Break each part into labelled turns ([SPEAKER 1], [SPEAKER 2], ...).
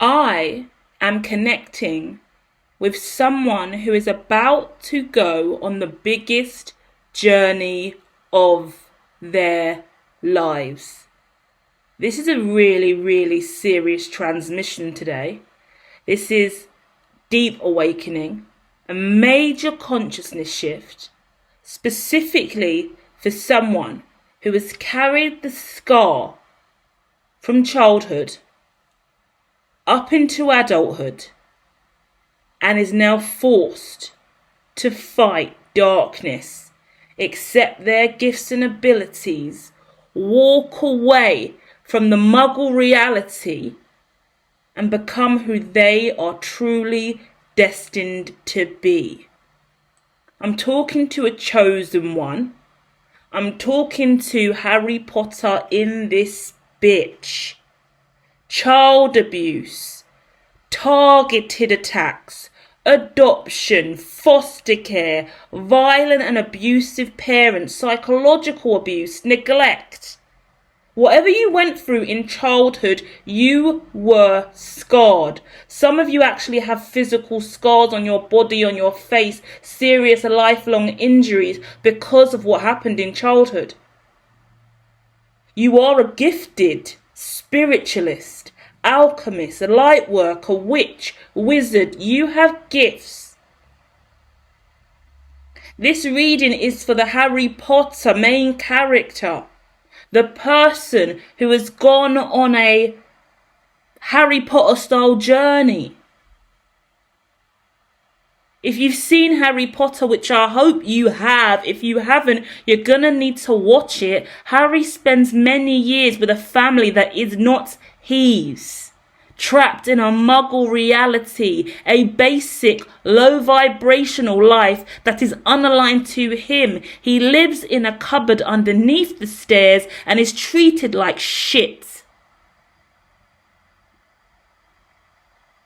[SPEAKER 1] I am connecting with someone who is about to go on the biggest journey of their lives. This is a really, really serious transmission today. This is deep awakening, a major consciousness shift, specifically for someone who has carried the scar from childhood up into adulthood and is now forced to fight darkness, accept their gifts and abilities, walk away from the muggle reality and become who they are truly destined to be. I'm talking to a chosen one. I'm talking to Harry Potter in this bitch. Child abuse, targeted attacks, adoption, foster care, violent and abusive parents, psychological abuse, neglect. Whatever you went through in childhood, you were scarred. Some of you actually have physical scars on your body, on your face, serious lifelong injuries because of what happened in childhood. You are a gifted spiritualist, alchemist, a light worker, witch, wizard. You have gifts. This reading is for the Harry Potter main character. The person who has gone on a Harry Potter style journey. If you've seen Harry Potter, which I hope you have, if you haven't, you're gonna need to watch it. Harry spends many years with a family that is not his. Trapped in a muggle reality, a basic, low vibrational life that is unaligned to him. He lives in a cupboard underneath the stairs and is treated like shit.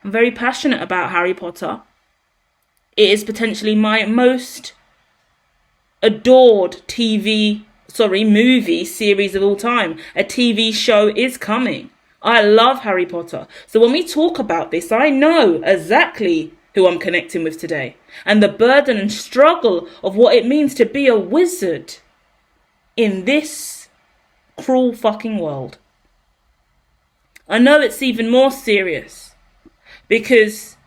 [SPEAKER 1] I'm very passionate about Harry Potter. It is potentially my most adored movie series of all time. A TV show is coming. I love Harry Potter. So when we talk about this, I know exactly who I'm connecting with today. And the burden and struggle of what it means to be a wizard in this cruel fucking world. I know it's even more serious because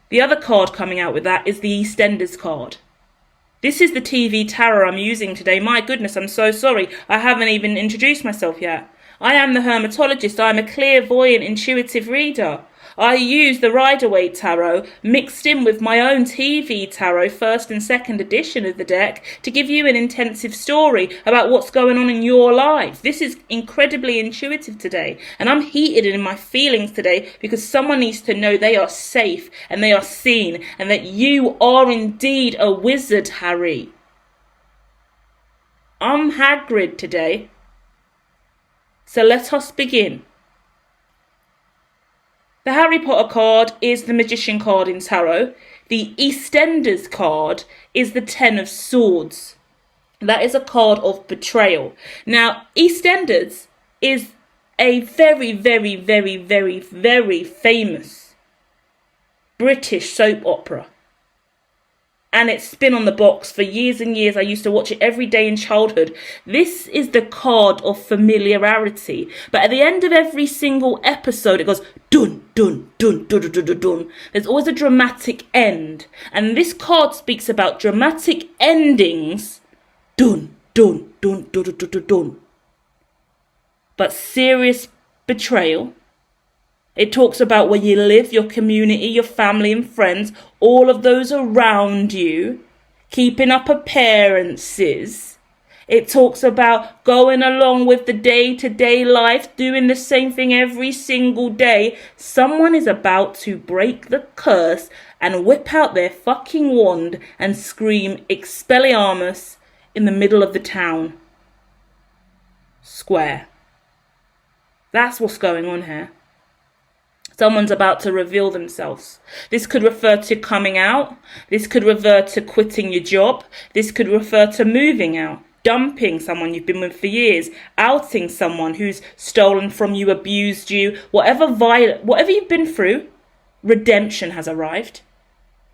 [SPEAKER 1] the other card coming out with that is the EastEnders card. This is the TV tarot I'm using today. My goodness, I'm so sorry. I haven't even introduced myself yet. I am the hermetologist. I'm a clairvoyant, intuitive reader. I use the Rider-Waite tarot mixed in with my own TV tarot, first and second edition of the deck, to give you an intensive story about what's going on in your life. This is incredibly intuitive today, and I'm heated in my feelings today because someone needs to know they are safe and they are seen and that you are indeed a wizard, Harry. I'm Hagrid today. So let us begin. The Harry Potter card is the Magician card in tarot. The EastEnders card is the Ten of Swords. That is a card of betrayal. Now, EastEnders is a very, very, very, very, very famous British soap opera. And it's been on the box for years and years. I used to watch it every day in childhood. This is the card of familiarity. But at the end of every single episode, it goes dun, dun, dun, dun, dun, dun, dun, dun. There's always a dramatic end. And this card speaks about dramatic endings. Dun, dun, dun, dun, dun, dun, dun, dun. But serious betrayal. It talks about where you live, your community, your family and friends, all of those around you, keeping up appearances. It talks about going along with the day-to-day life, doing the same thing every single day. Someone is about to break the curse and whip out their fucking wand and scream Expelliarmus in the middle of the town square. That's what's going on here. Someone's about to reveal themselves. This could refer to coming out. This could refer to quitting your job. This could refer to moving out. dumping someone you've been with for years, outing someone who's stolen from you, abused you, whatever you've been through, redemption has arrived.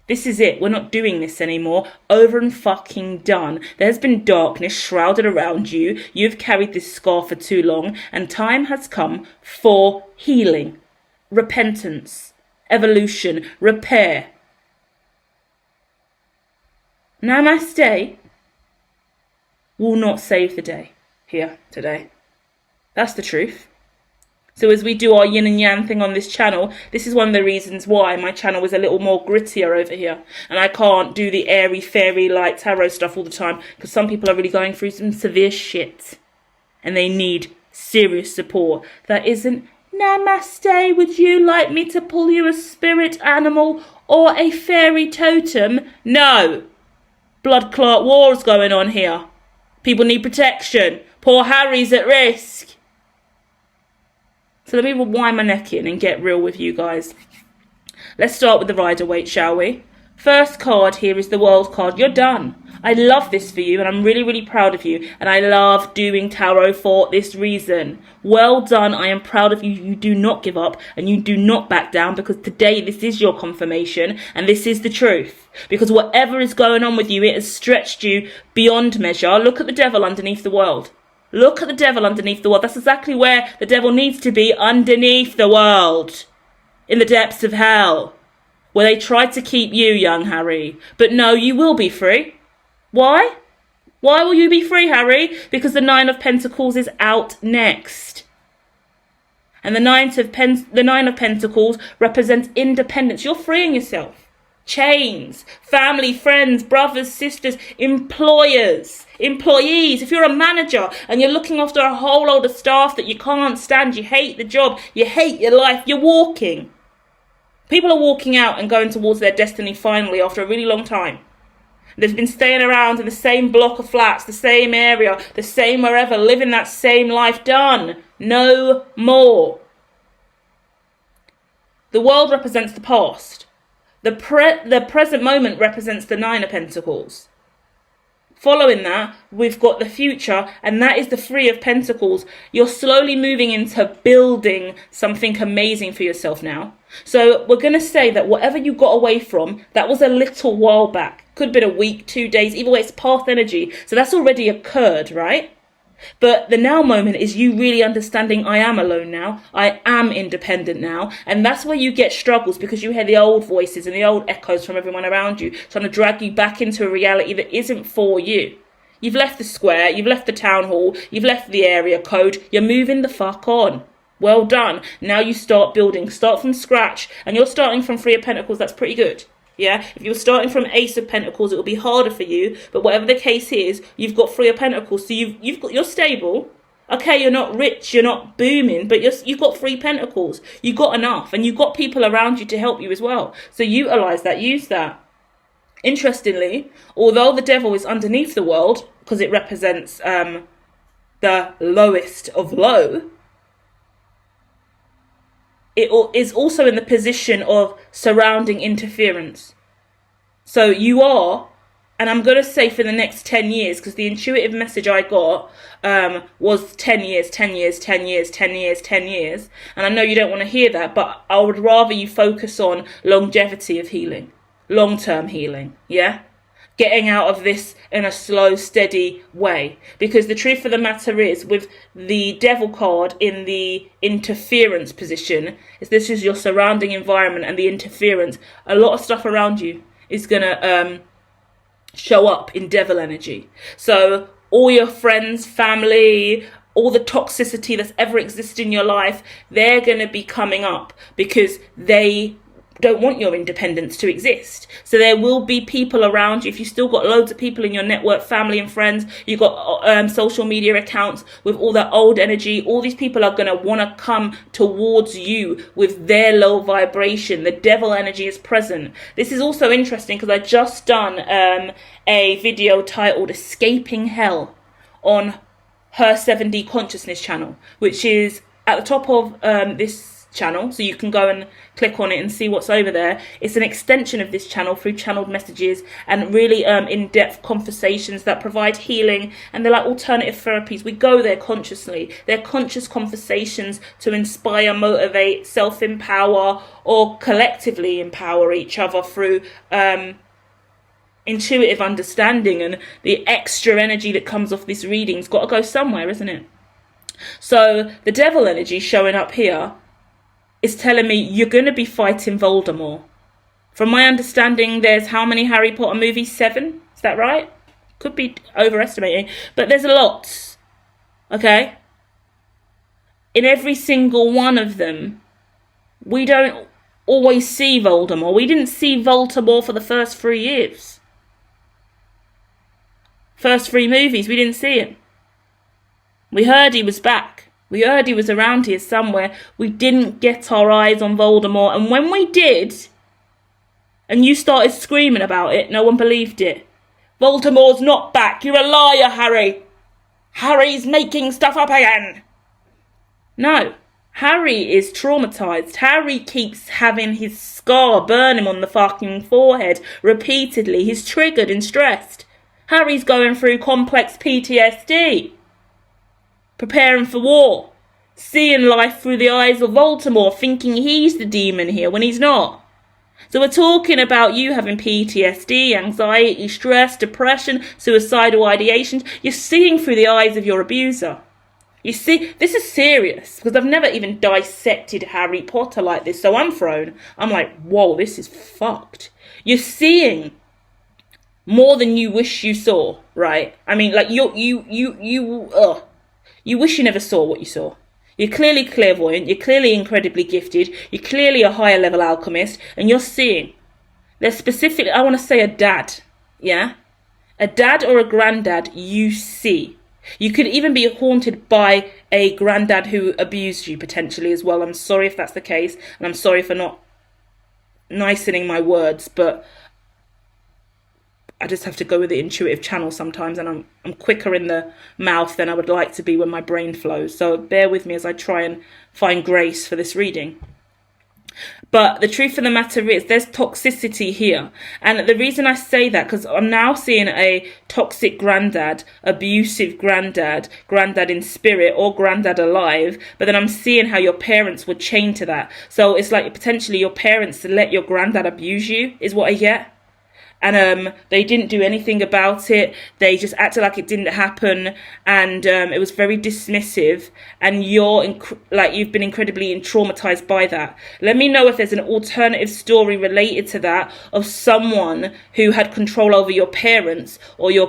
[SPEAKER 1] This is it. We're not doing this anymore. Over and fucking done. There's been darkness shrouded around you. You've carried this scar for too long, and time has come for healing, repentance, evolution, repair. Namaste will not save the day here today. That's the truth. So as we do our yin and yang thing on this channel, this is one of the reasons why my channel is a little more grittier over here. And I can't do the airy, fairy, light tarot stuff all the time, because some people are really going through some severe shit. And they need serious support. That isn't, namaste, would you like me to pull you a spirit animal or a fairy totem? No. Blood clot wars going on here. People need protection. Poor Harry's at risk. So let me wind my neck in and get real with you guys. Let's start with the Rider-Waite, shall we? First card here is the World card. You're done. I love this for you, and I'm really, really proud of you. And I love doing tarot for this reason. Well done. I am proud of you. You do not give up, and you do not back down, because today this is your confirmation, and this is the truth. Because whatever is going on with you, it has stretched you beyond measure. Look at the devil underneath the world. Look at the devil underneath the world. That's exactly where the devil needs to be, underneath the world. In the depths of hell. Where they tried to keep you, young Harry. But no, you will be free. Why? Why will you be free, Harry? Because the Nine of Pentacles is out next. And the Nine of Pentacles represents independence. You're freeing yourself. Chains, family, friends, brothers, sisters, employers, employees. If you're a manager and you're looking after a whole load of staff that you can't stand, you hate the job, you hate your life, you're walking. People are walking out and going towards their destiny finally after a really long time. They've been staying around in the same block of flats, the same area, the same wherever, living that same life. Done. No more. The world represents the past. The present moment represents the Nine of Pentacles. Following that, we've got the future, and that is the Three of Pentacles. You're slowly moving into building something amazing for yourself now. So we're going to say that whatever you got away from, that was a little while back. Could have been a week, 2 days, either way, it's past energy. So that's already occurred, right? But the now moment is you really understanding, I am alone now, I am independent now, and that's where you get struggles, because you hear the old voices and the old echoes from everyone around you trying to drag you back into a reality that isn't for you. You've left the square, you've left the town hall, you've left the area code, you're moving the fuck on. Well done. Now you start building, start from scratch, and you're starting from Three of Pentacles. That's pretty good. Yeah, if you're starting from Ace of Pentacles, it will be harder for you. But whatever the case is, you've got Three of Pentacles, so you're stable. Okay, you're not rich, you're not booming, but you've got Three Pentacles. You've got enough, and you've got people around you to help you as well. So utilize that, use that. Interestingly, although the devil is underneath the world because it represents the lowest of low, it is also in the position of surrounding interference. So you are, and I'm going to say for the next 10 years, because the intuitive message I got was 10 years, 10 years, 10 years, 10 years, 10 years. And I know you don't want to hear that, but I would rather you focus on longevity of healing, long-term healing, yeah? Getting out of this in a slow, steady way. Because the truth of the matter is, with the devil card in the interference position, is this is your surrounding environment and the interference. A lot of stuff around you is going to show up in devil energy. So all your friends, family, all the toxicity that's ever existed in your life, they're going to be coming up because they don't want your independence to exist. So there will be people around you. If you've still got loads of people in your network, family and friends, you've got social media accounts with all that old energy, all these people are going to want to come towards you with their low vibration. The devil energy is present. This is also interesting because I just done a video titled Escaping Hell on her 7D Consciousness channel, which is at the top of this channel, so you can go and click on it and see what's over there. It's an extension of this channel through channeled messages and really in-depth conversations that provide healing, and they're like alternative therapies. We go there consciously. They're conscious conversations to inspire, motivate, self-empower, or collectively empower each other through intuitive understanding, and the extra energy that comes off this reading's got to go somewhere, isn't it? So the devil energy showing up here is telling me you're going to be fighting Voldemort. From my understanding, there's how many Harry Potter movies? 7? Is that right? Could be overestimating, but there's a lot. Okay? In every single one of them, we don't always see Voldemort. We didn't see Voldemort for the first 3 years. First 3 movies, we didn't see him. We heard he was back. We heard he was around here somewhere. We didn't get our eyes on Voldemort. And when we did, and you started screaming about it, no one believed it. Voldemort's not back. You're a liar, Harry. Harry's making stuff up again. No. Harry is traumatized. Harry keeps having his scar burn him on the fucking forehead repeatedly. He's triggered and stressed. Harry's going through complex PTSD. Preparing for war. Seeing life through the eyes of Voldemort, thinking he's the demon here when he's not. So we're talking about you having PTSD, anxiety, stress, depression, suicidal ideations. You're seeing through the eyes of your abuser. You see, this is serious, because I've never even dissected Harry Potter like this, so I'm thrown. I'm like, whoa, this is fucked. You're seeing more than you wish you saw, right? I mean, like, you wish you never saw what you saw. You're clearly clairvoyant, you're clearly incredibly gifted, you're clearly a higher level alchemist, and you're seeing. There's specifically, I want to say a dad, yeah? A dad or a granddad you see. You could even be haunted by a granddad who abused you potentially as well. I'm sorry if that's the case, and I'm sorry for not nicening my words, but I just have to go with the intuitive channel sometimes, and I'm quicker in the mouth than I would like to be when my brain flows. So bear with me as I try and find grace for this reading. But the truth of the matter is there's toxicity here. And the reason I say that, because I'm now seeing a toxic granddad, abusive granddad, granddad in spirit or granddad alive. But then I'm seeing how your parents were chained to that. So it's like potentially your parents let your granddad abuse you is what I get. And they didn't do anything about it. They just acted like it didn't happen, and it was very dismissive. And you've been incredibly traumatized by that. Let me know if there's an alternative story related to that of someone who had control over your parents or your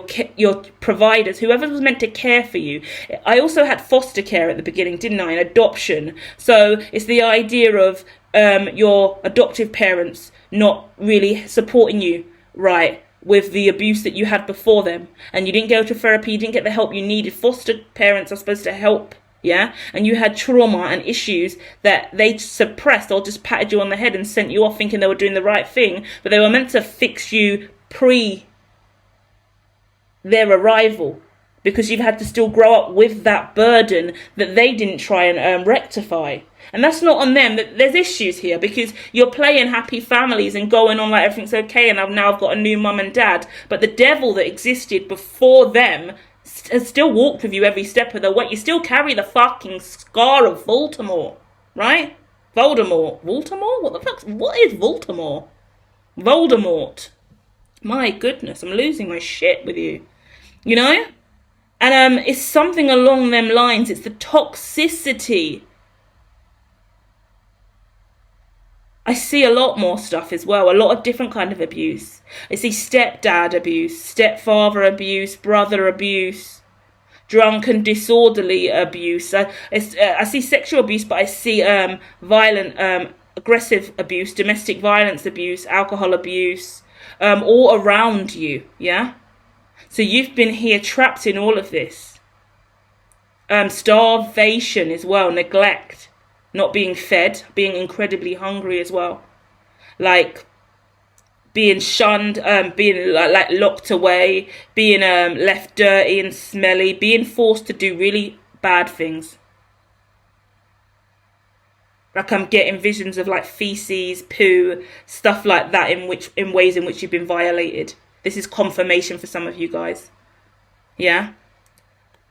[SPEAKER 1] providers, whoever was meant to care for you. I also had foster care at the beginning, didn't I? And adoption. So it's the idea of your adoptive parents not really supporting you. Right, with the abuse that you had before them, and you didn't go to therapy, you didn't get the help you needed. Foster parents are supposed to help, yeah? And you had trauma and issues that they suppressed or just patted you on the head and sent you off thinking they were doing the right thing, but they were meant to fix you pre their arrival, because you've had to still grow up with that burden that they didn't try and rectify. And that's not on them. There's issues here because you're playing happy families and going on like everything's okay, and I've got a new mum and dad. But the devil that existed before them has still walked with you every step of the way. You still carry the fucking scar of Voldemort, right? Voldemort. Voldemort? What is Voldemort? Voldemort. My goodness, I'm losing my shit with you. You know? And it's something along them lines. It's the toxicity. I see a lot more stuff as well, a lot of different kind of abuse. I see stepdad abuse, stepfather abuse, brother abuse, drunken, disorderly abuse. I see sexual abuse, but I see violent, aggressive abuse, domestic violence abuse, alcohol abuse, all around you, yeah? So you've been here trapped in all of this. Starvation as well, neglect. Not being fed, being incredibly hungry as well. Like being shunned, being like locked away, being left dirty and smelly, being forced to do really bad things. Like, I'm getting visions of like feces, poo, stuff like that, in ways in which you've been violated. This is confirmation for some of you guys. Yeah?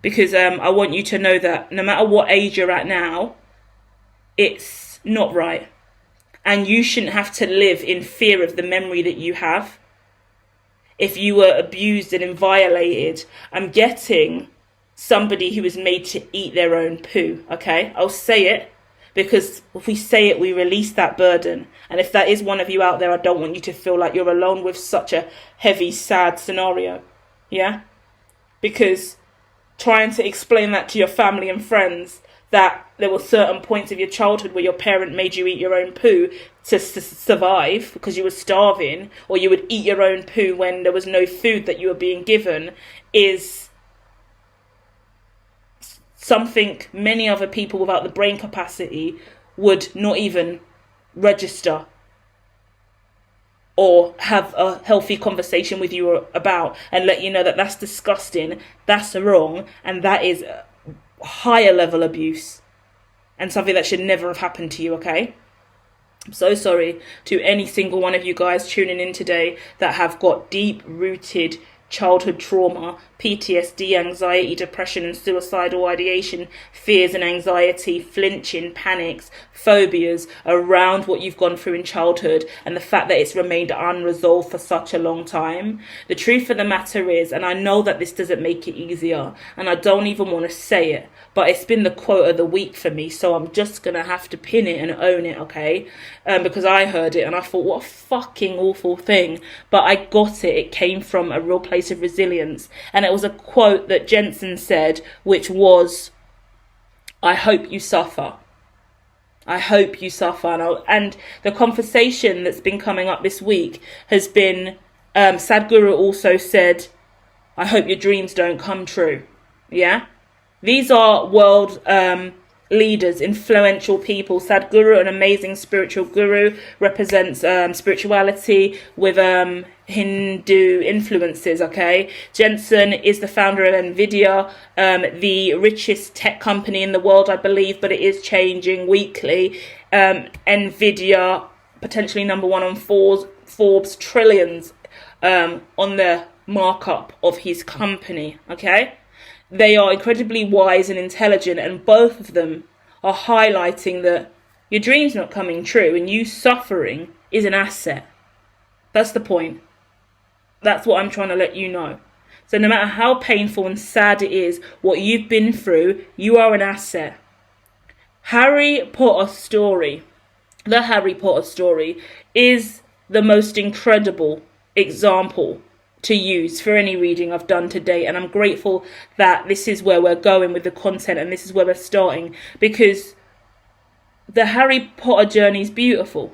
[SPEAKER 1] Because I want you to know that no matter what age you're at now, it's not right. And you shouldn't have to live in fear of the memory that you have. If you were abused and violated, I'm getting somebody who was made to eat their own poo, okay? I'll say it, because if we say it, we release that burden. And if that is one of you out there, I don't want you to feel like you're alone with such a heavy, sad scenario, yeah? Because trying to explain that to your family and friends, that there were certain points of your childhood where your parent made you eat your own poo to survive because you were starving, or you would eat your own poo when there was no food that you were being given, is something many other people without the brain capacity would not even register or have a healthy conversation with you about, and let you know that that's disgusting, that's wrong, and that is higher level abuse and something that should never have happened to you, okay? I'm so sorry to any single one of you guys tuning in today that have got deep rooted childhood trauma, PTSD, anxiety, depression and suicidal ideation, fears and anxiety, flinching, panics, phobias around what you've gone through in childhood, and the fact that it's remained unresolved for such a long time. The truth of the matter is, and I know that this doesn't make it easier, and I don't even want to say it, but it's been the quote of the week for me, so I'm just going to have to pin it and own it, okay? Because I heard it and I thought, what a fucking awful thing. But I got it. It came from a real place of resilience. And it was a quote that Jensen said, which was, I hope you suffer. I hope you suffer. And the conversation that's been coming up this week has been, Sadhguru also said, I hope your dreams don't come true. Yeah? These are world leaders, influential people. Sadhguru, an amazing spiritual guru, represents spirituality with Hindu influences, okay? Jensen is the founder of NVIDIA, the richest tech company in the world, I believe, but it is changing weekly. NVIDIA, potentially number one on Forbes, trillions on the markup of his company, okay? They are incredibly wise and intelligent, and both of them are highlighting that your dream's not coming true and you suffering is an asset. That's the point. That's what I'm trying to let you know. So no matter how painful and sad it is, what you've been through, you are an asset. The Harry Potter story is the most incredible example to use for any reading I've done to date, and I'm grateful that this is where we're going with the content and this is where we're starting, because the Harry Potter journey is beautiful.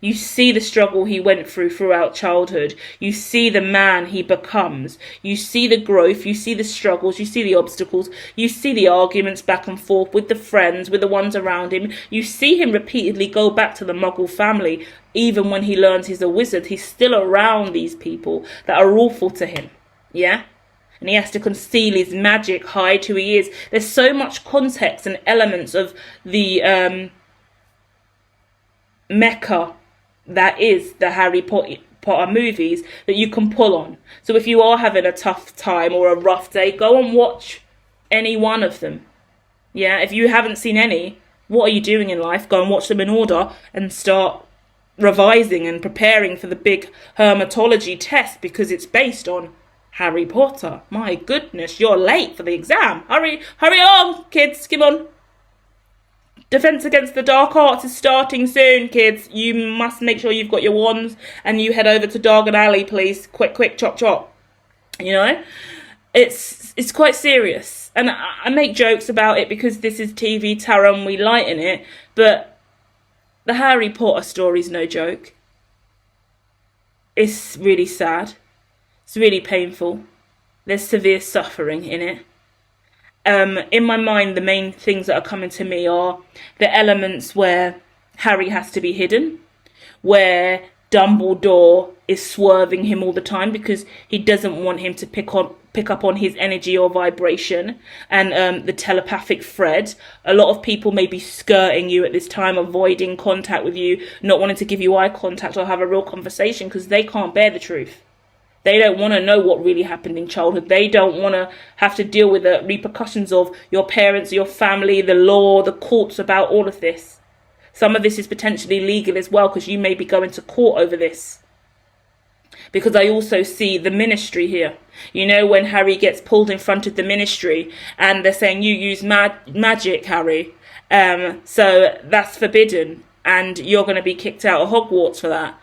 [SPEAKER 1] You see the struggle he went through throughout childhood. You see the man he becomes. You see the growth. You see the struggles. You see the obstacles. You see the arguments back and forth with the friends, with the ones around him. You see him repeatedly go back to the Muggle family. Even when he learns he's a wizard, he's still around these people that are awful to him. Yeah? And he has to conceal his magic, hide who he is. There's so much context and elements of the Mecca that is the Harry Potter movies that you can pull on. So if you are having a tough time or a rough day, go and watch any one of them. Yeah, if you haven't seen any, what are you doing in life? Go and watch them in order and start revising and preparing for the big hermetology test, because it's based on Harry Potter. My goodness, you're late for the exam. Hurry on, kids, come on. Defense Against the Dark Arts is starting soon, kids. You must make sure you've got your wands and you head over to Diagon Alley, please. Quick, chop. You know? It's quite serious. And I make jokes about it because this is TV tarot and we lighten it. But the Harry Potter story's no joke. It's really sad. It's really painful. There's severe suffering in it. In my mind, the main things that are coming to me are the elements where Harry has to be hidden, pick Dumbledore is swerving him all the time because he doesn't want him to pick pick up on his energy or vibration and the telepathic thread. A lot of people may be skirting you at this time, avoiding contact with you, not wanting to give you eye contact or have a real conversation because they can't bear the truth. They don't want to know what really happened in childhood. They don't want to have to deal with the repercussions of your parents, your family, the law, the courts about all of this. Some of this is potentially legal as well because you may be going to court over this. Because I also see the ministry here. You know, when Harry gets pulled in front of the ministry and they're saying, you use magic, Harry. So that's forbidden and you're going to be kicked out of Hogwarts for that.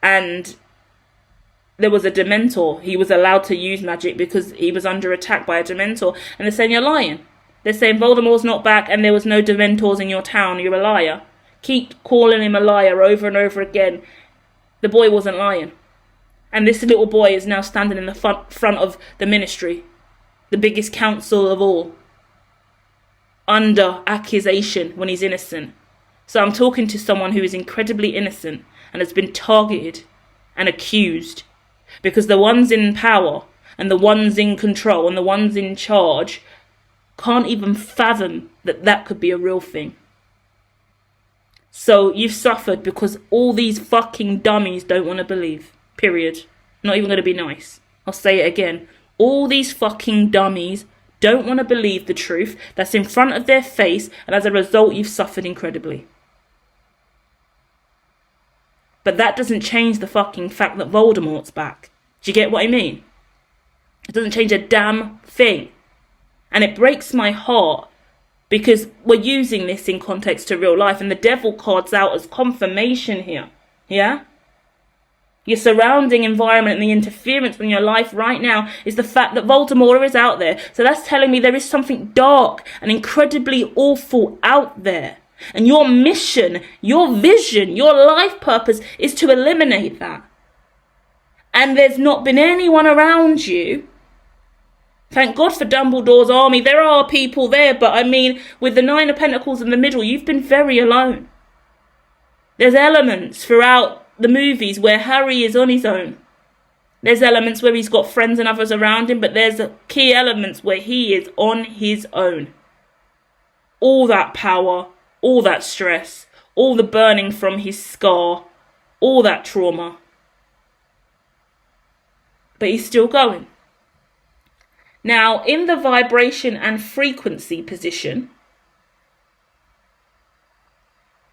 [SPEAKER 1] And there was a Dementor. He was allowed to use magic because he was under attack by a Dementor. And they're saying, you're lying. They're saying Voldemort's not back and there was no Dementors in your town. You're a liar. Keep calling him a liar over and over again. The boy wasn't lying. And this little boy is now standing in the front of the ministry, the biggest council of all, under accusation when he's innocent. So I'm talking to someone who is incredibly innocent and has been targeted and accused because the ones in power and the ones in control and the ones in charge can't even fathom that that could be a real thing. So you've suffered because all these fucking dummies don't want to believe. Period. Not even going to be nice. I'll say it again. All these fucking dummies don't want to believe the truth that's in front of their face, and as a result, you've suffered incredibly. But that doesn't change the fucking fact that Voldemort's back. Do you get what I mean? It doesn't change a damn thing. And it breaks my heart because we're using this in context to real life, and the devil card's out as confirmation here. Yeah? Your surrounding environment and the interference in your life right now is the fact that Voldemort is out there. So that's telling me there is something dark and incredibly awful out there. And your mission, your vision, your life purpose is to eliminate that. And there's not been anyone around you. Thank God for Dumbledore's army. There are people there, but I mean, with the Nine of Pentacles in the middle, you've been very alone. There's elements throughout the movies where Harry is on his own. There's elements where he's got friends and others around him, but there's key elements where he is on his own. All that power, all that stress, all the burning from his scar, all that trauma. But he's still going. Now, in the vibration and frequency position,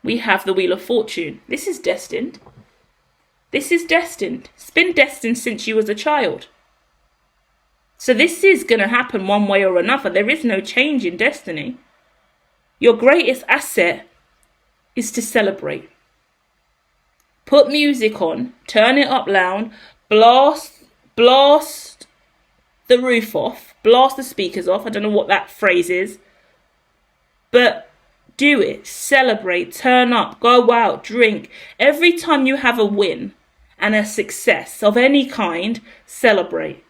[SPEAKER 1] we have the Wheel of Fortune. This is destined. This is destined. It's been destined since you was a child. So this is going to happen one way or another. There is no change in destiny. Your greatest asset is to celebrate. Put music on, turn it up loud, blast the roof off, blast the speakers off. I don't know what that phrase is. But do it, celebrate, turn up, go out, drink. Every time you have a win and a success of any kind, celebrate.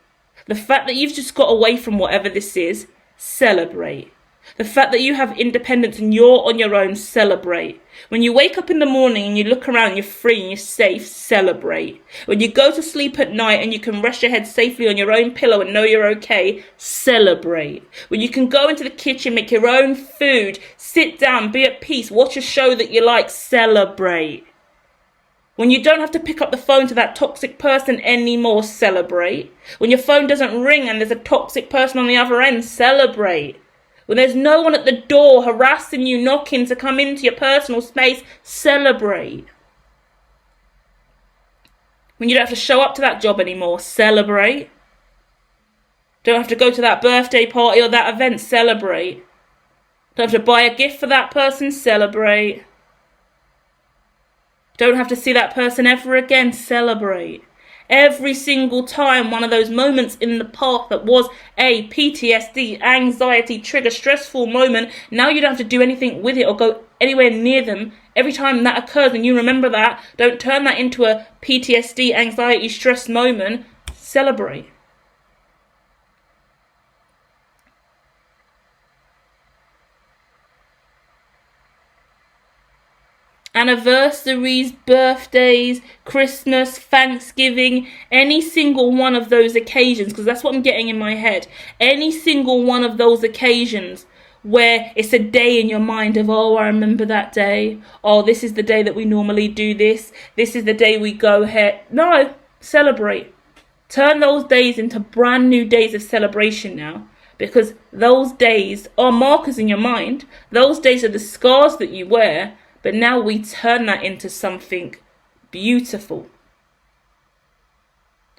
[SPEAKER 1] The fact that you've just got away from whatever this is, celebrate. The fact that you have independence and you're on your own, celebrate. When you wake up in the morning and you look around, you're free and you're safe, celebrate. When you go to sleep at night and you can rest your head safely on your own pillow and know you're okay, celebrate. When you can go into the kitchen, make your own food, sit down, be at peace, watch a show that you like, celebrate. When you don't have to pick up the phone to that toxic person anymore, celebrate. When your phone doesn't ring and there's a toxic person on the other end, celebrate. When there's no one at the door harassing you, knocking to come into your personal space, celebrate. When you don't have to show up to that job anymore, celebrate. Don't have to go to that birthday party or that event, celebrate. Don't have to buy a gift for that person, celebrate. Don't have to see that person ever again, celebrate. Every single time one of those moments in the past that was a PTSD, anxiety, trigger, stressful moment, now you don't have to do anything with it or go anywhere near them. Every time that occurs and you remember that, don't turn that into a PTSD, anxiety, stress moment. Celebrate. Anniversaries, birthdays, Christmas, Thanksgiving, any single one of those occasions, because that's what I'm getting in my head. Any single one of those occasions where it's a day in your mind of, oh, I remember that day. Oh, this is the day that we normally do this. This is the day we go here. No, celebrate. Turn those days into brand new days of celebration now. Because those days are markers in your mind. Those days are the scars that you wear. But now we turn that into something beautiful.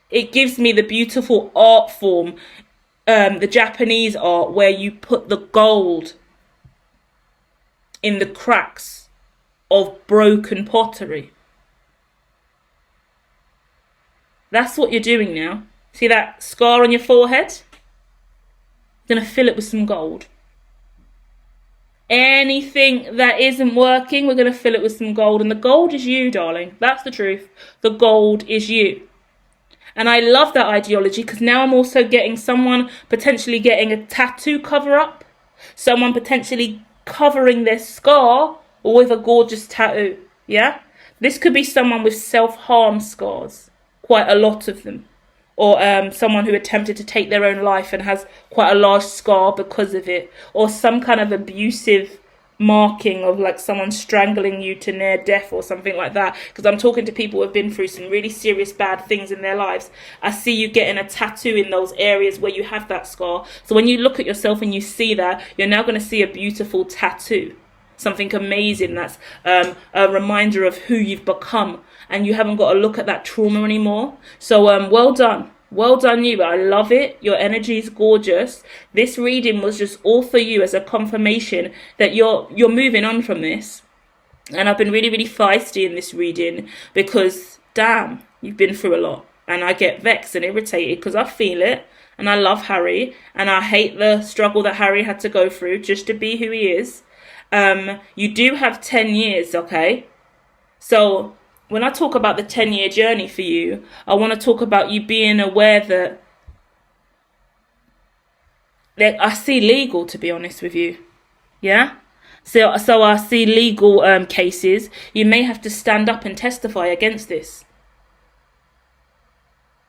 [SPEAKER 1] It gives me the beautiful art form, the Japanese art, where you put the gold in the cracks of broken pottery. That's what you're doing now. See that scar on your forehead? I'm going to fill it with some gold. Anything that isn't working, we're going to fill it with some gold. And the gold is you, darling. That's the truth. The gold is you. And I love that ideology, because now I'm also getting someone potentially getting a tattoo cover up. Someone potentially covering their scar with a gorgeous tattoo. Yeah? This could be someone with self-harm scars. Quite a lot of them. Or someone who attempted to take their own life and has quite a large scar because of it. Or some kind of abusive marking of like someone strangling you to near death or something like that. Because I'm talking to people who have been through some really serious bad things in their lives. I see you getting a tattoo in those areas where you have that scar. So when you look at yourself and you see that, you're now going to see a beautiful tattoo. Something amazing that's a reminder of who you've become. And you haven't got to look at that trauma anymore. So well done. Well done you. I love it. Your energy is gorgeous. This reading was just all for you as a confirmation that you're moving on from this. And I've been really, really feisty in this reading because, damn, you've been through a lot. And I get vexed and irritated because I feel it. And I love Harry. And I hate the struggle that Harry had to go through just to be who he is. You do have 10 years, okay? So when I talk about the 10-year journey for you, I want to talk about you being aware that I see legal, to be honest with you. Yeah? So I see legal cases. You may have to stand up and testify against this.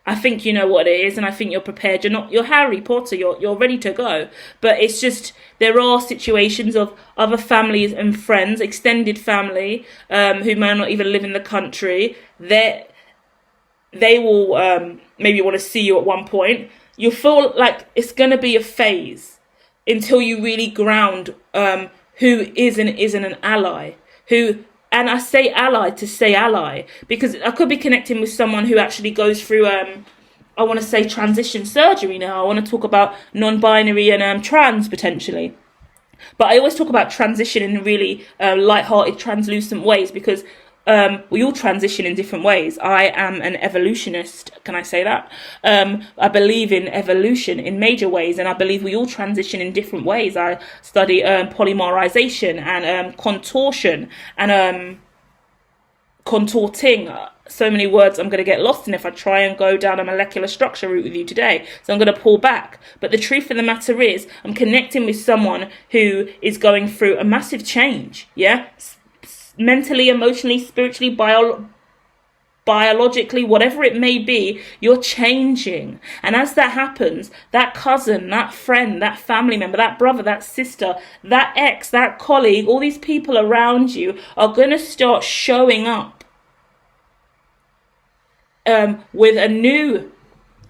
[SPEAKER 1] I think you know what it is, and I think you're prepared. You're Harry Potter. You're ready to go. But it's just there are situations of other families and friends, extended family, who may not even live in the country. They will maybe want to see you at one point. You feel like it's going to be a phase until you really ground who is and isn't an ally. And I say ally to say ally because I could be connecting with someone who actually goes through, I want to say transition surgery now. I want to talk about non-binary and trans potentially. But I always talk about transition in really light-hearted, translucent ways because we all transition in different ways. I am an evolutionist. Can I say that? I believe in evolution in major ways, and I believe we all transition in different ways. I study polymerization and contortion and contorting. So many words I'm going to get lost in if I try and go down a molecular structure route with you today. So I'm going to pull back. But the truth of the matter is, I'm connecting with someone who is going through a massive change. Yeah. Mentally, emotionally, spiritually, biologically, whatever it may be, you're changing. And as that happens, that cousin, that friend, that family member, that brother, that sister, that ex, that colleague, all these people around you are going to start showing up with a new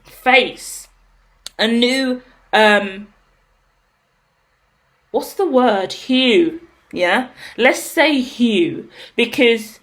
[SPEAKER 1] face, a new, what's the word? Hue. Yeah, let's say hue, because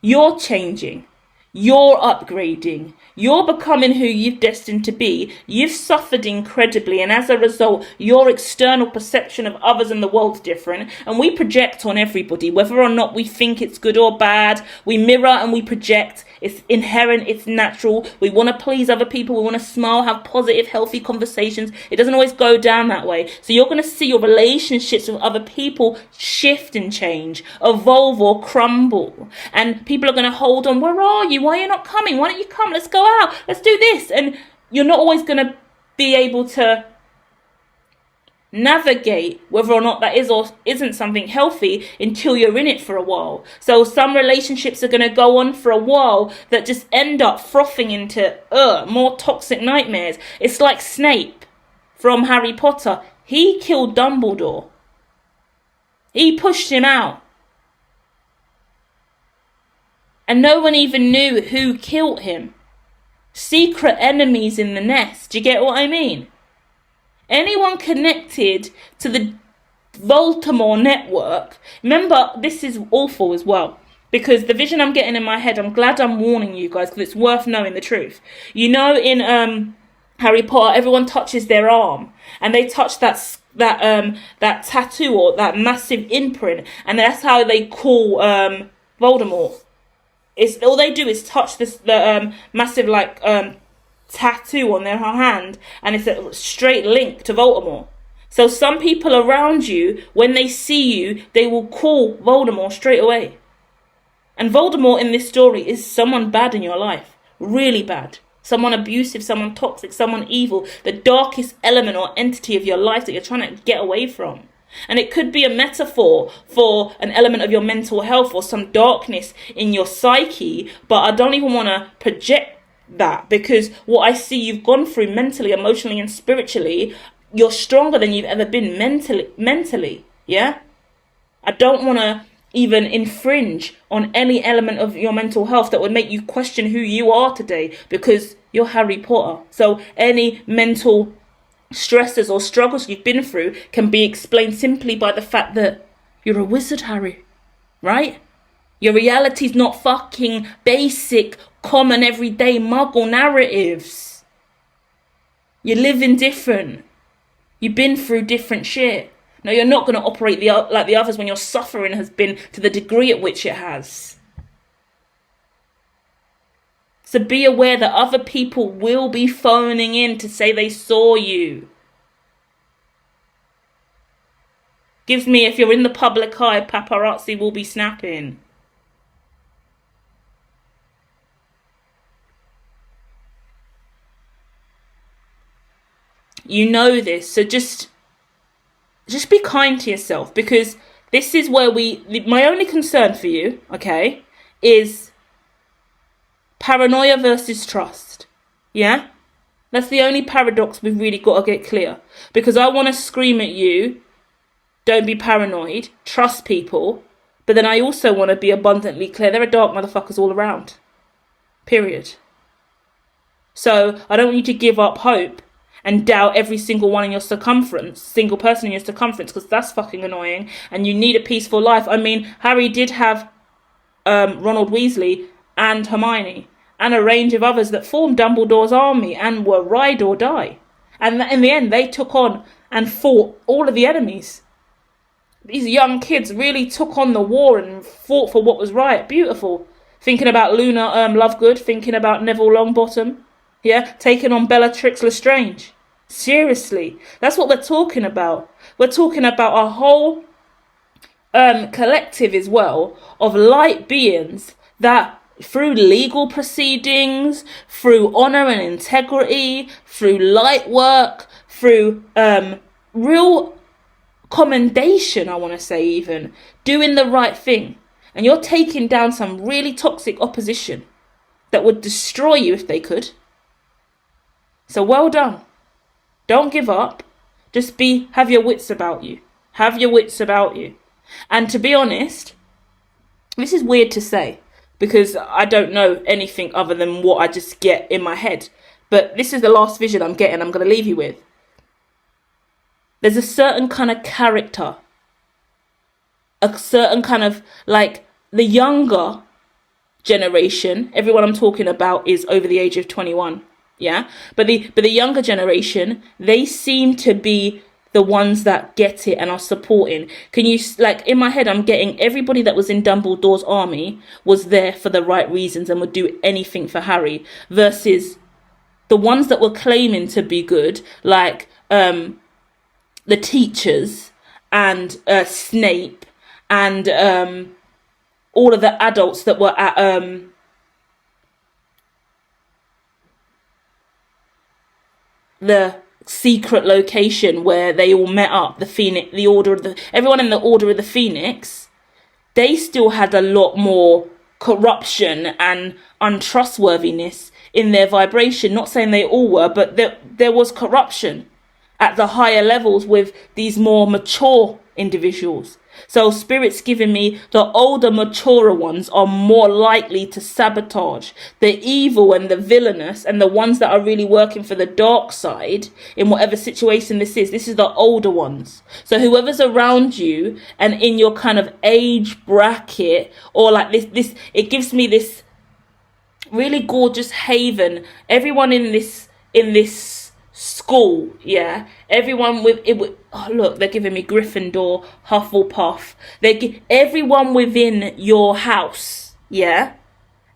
[SPEAKER 1] you're changing, you're upgrading, you're becoming who you've destined to be. You've suffered incredibly, and as a result, your external perception of others in the world's different, and we project on everybody, whether or not we think it's good or bad. We mirror and we project. It's inherent, it's natural. We want to please other people, we want to smile, have positive, healthy conversations. It doesn't always go down that way. So you're going to see your relationships with other people shift and change, evolve or crumble. And people are going to hold on, where are you? Why are you not coming? Why don't you come? Let's go out. Let's do this. And you're not always going to be able to navigate whether or not that is or isn't something healthy until you're in it for a while. So some relationships are going to go on for a while that just end up frothing into more toxic nightmares. It's like Snape from Harry Potter. He killed Dumbledore. He pushed him out. And no one even knew who killed him. Secret enemies in the nest. Do you get what I mean? Anyone connected to the Baltimore network, remember, this is awful as well, because the vision I'm getting in my head, I'm glad I'm warning you guys, because it's worth knowing the truth. You know, in Harry Potter, everyone touches their arm, and they touch that tattoo or that massive imprint, and that's how they call Voldemort. It's all they do is touch the massive tattoo on their hand, and it's a straight link to Voldemort. So some people around you, when they see you, they will call Voldemort straight away. And Voldemort in this story is someone bad in your life, really bad. Someone abusive, someone toxic, someone evil, the darkest element or entity of your life that you're trying to get away from. And it could be a metaphor for an element of your mental health or some darkness in your psyche, but I don't even want to project that, because what I see you've gone through mentally, emotionally, and spiritually, you're stronger than you've ever been mentally, yeah? I don't want to even infringe on any element of your mental health that would make you question who you are today, because you're Harry Potter. So any mental stresses or struggles you've been through can be explained simply by the fact that you're a wizard, Harry, right? Your reality's not fucking basic, common, everyday muggle narratives. You're living different. You've been through different shit. No, you're not going to operate like the others when your suffering has been to the degree at which it has. So be aware that other people will be phoning in to say they saw you. Gives me, if you're in the public eye, paparazzi will be snapping. You know this, so just be kind to yourself, because this is where my only concern for you, okay, is paranoia versus trust. Yeah? That's the only paradox we've really got to get clear. Because I want to scream at you, don't be paranoid, trust people, but then I also want to be abundantly clear, there are dark motherfuckers all around. Period. So I don't want you to give up hope and doubt every single one in your circumference, single person in your circumference, because that's fucking annoying, and you need a peaceful life. I mean, Harry did have Ronald Weasley and Hermione, and a range of others that formed Dumbledore's army and were ride or die. And in the end, they took on and fought all of the enemies. These young kids really took on the war and fought for what was right. Beautiful. Thinking about Luna Lovegood, thinking about Neville Longbottom. Yeah, taking on Bellatrix Lestrange. Seriously, that's what we're talking about. We're talking about a whole collective as well of light beings that through legal proceedings, through honor and integrity, through light work, through real commendation, I want to say, even doing the right thing. And you're taking down some really toxic opposition that would destroy you if they could. So well done. Don't give up. Just have your wits about you. Have your wits about you. And to be honest, this is weird to say, because I don't know anything other than what I just get in my head. But this is the last vision I'm getting, I'm going to leave you with. There's a certain kind of character. A certain kind of, like, the younger generation, everyone I'm talking about is over the age of 21. Yeah, but the younger generation, they seem to be the ones that get it and are supporting. Can you, like, in my head, I'm getting everybody that was in Dumbledore's army was there for the right reasons and would do anything for Harry, versus the ones that were claiming to be good, like the teachers and Snape and all of the adults that were at the secret location where they all met up, the Phoenix, the Order of the, everyone in the Order of the Phoenix, they still had a lot more corruption and untrustworthiness in their vibration. Not saying they all were, but there was corruption at the higher levels with these more mature individuals. So Spirit's giving me the older, maturer ones are more likely to sabotage the evil and the villainous, and the ones that are really working for the dark side in whatever situation this is. This is the older ones. So whoever's around you and in your kind of age bracket, or like this, it gives me this really gorgeous haven. Everyone in this school, yeah, everyone with it. Oh, look, they're giving me Gryffindor, Hufflepuff. Everyone within your house, yeah.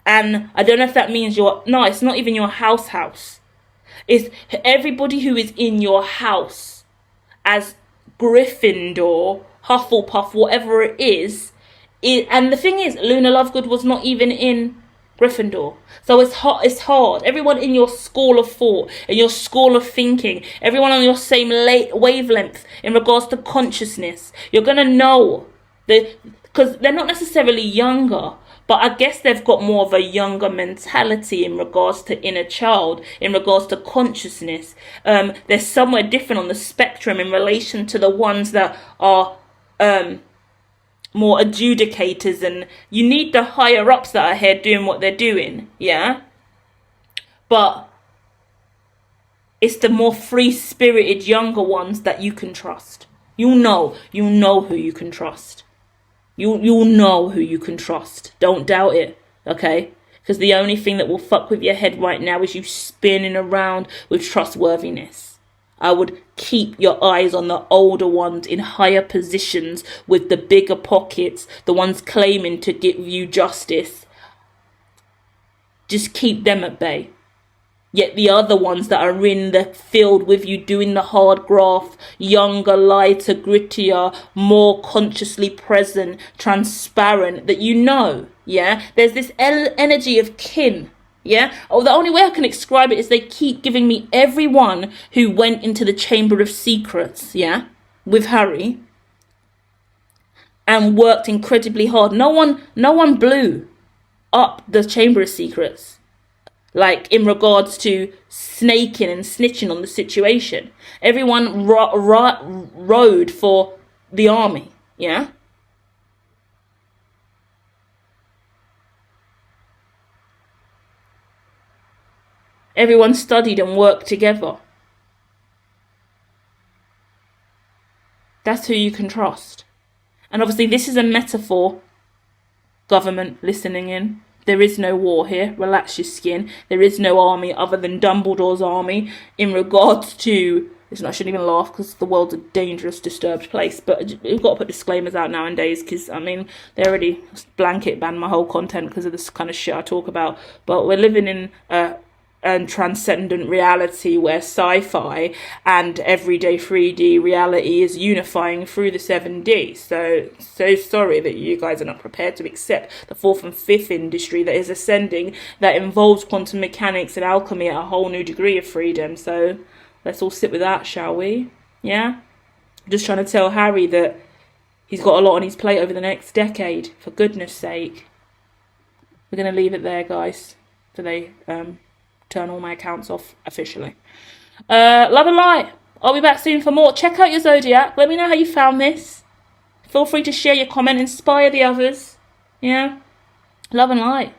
[SPEAKER 1] And I don't know if that means it's not even your house. It's everybody who is in your house as Gryffindor, Hufflepuff, whatever it is. And the thing is, Luna Lovegood was not even in Gryffindor. So it's hard. Everyone in your school of thought, in your school of thinking, everyone on your same wavelength in regards to consciousness, you're going to know, because they're not necessarily younger, but I guess they've got more of a younger mentality in regards to inner child, in regards to consciousness. They're somewhere different on the spectrum in relation to the ones that are more adjudicators, and you need the higher ups that are here doing what they're doing, yeah. But it's the more free-spirited younger ones that you can trust. You'll know who you can trust. You'll know who you can trust. Don't doubt it, okay? Because the only thing that will fuck with your head right now is you spinning around with trustworthiness. I would keep your eyes on the older ones in higher positions with the bigger pockets, the ones claiming to give you justice. Just keep them at bay. Yet the other ones that are in the field with you doing the hard graft, younger, lighter, grittier, more consciously present, transparent, that you know, yeah? There's this energy of kin. Yeah. Oh, the only way I can describe it is they keep giving me everyone who went into the Chamber of Secrets, yeah, with Harry, and worked incredibly hard. No one blew up the Chamber of Secrets, like in regards to snaking and snitching on the situation. Everyone rode for the army, yeah. Everyone studied and worked together. That's who you can trust. And obviously this is a metaphor. Government listening in. There is no war here. Relax your skin. There is no army other than Dumbledore's army in regards to... I shouldn't even laugh because the world's a dangerous, disturbed place. But we've got to put disclaimers out nowadays because, I mean, they already blanket banned my whole content because of this kind of shit I talk about. But we're living in... and transcendent reality where sci-fi and everyday 3D reality is unifying through the 7D. So sorry that you guys are not prepared to accept the 4th and 5th industry that is ascending, that involves quantum mechanics and alchemy at a whole new degree of freedom. So let's all sit with that, shall we? Yeah? Just trying to tell Harry that he's got a lot on his plate over the next decade, for goodness sake. We're going to leave it there, guys. So they turn all my accounts off officially. Love and light. I'll be back soon for more. Check out your Zodiac. Let me know how you found this. Feel free to share your comment. Inspire the others. Yeah. Love and light.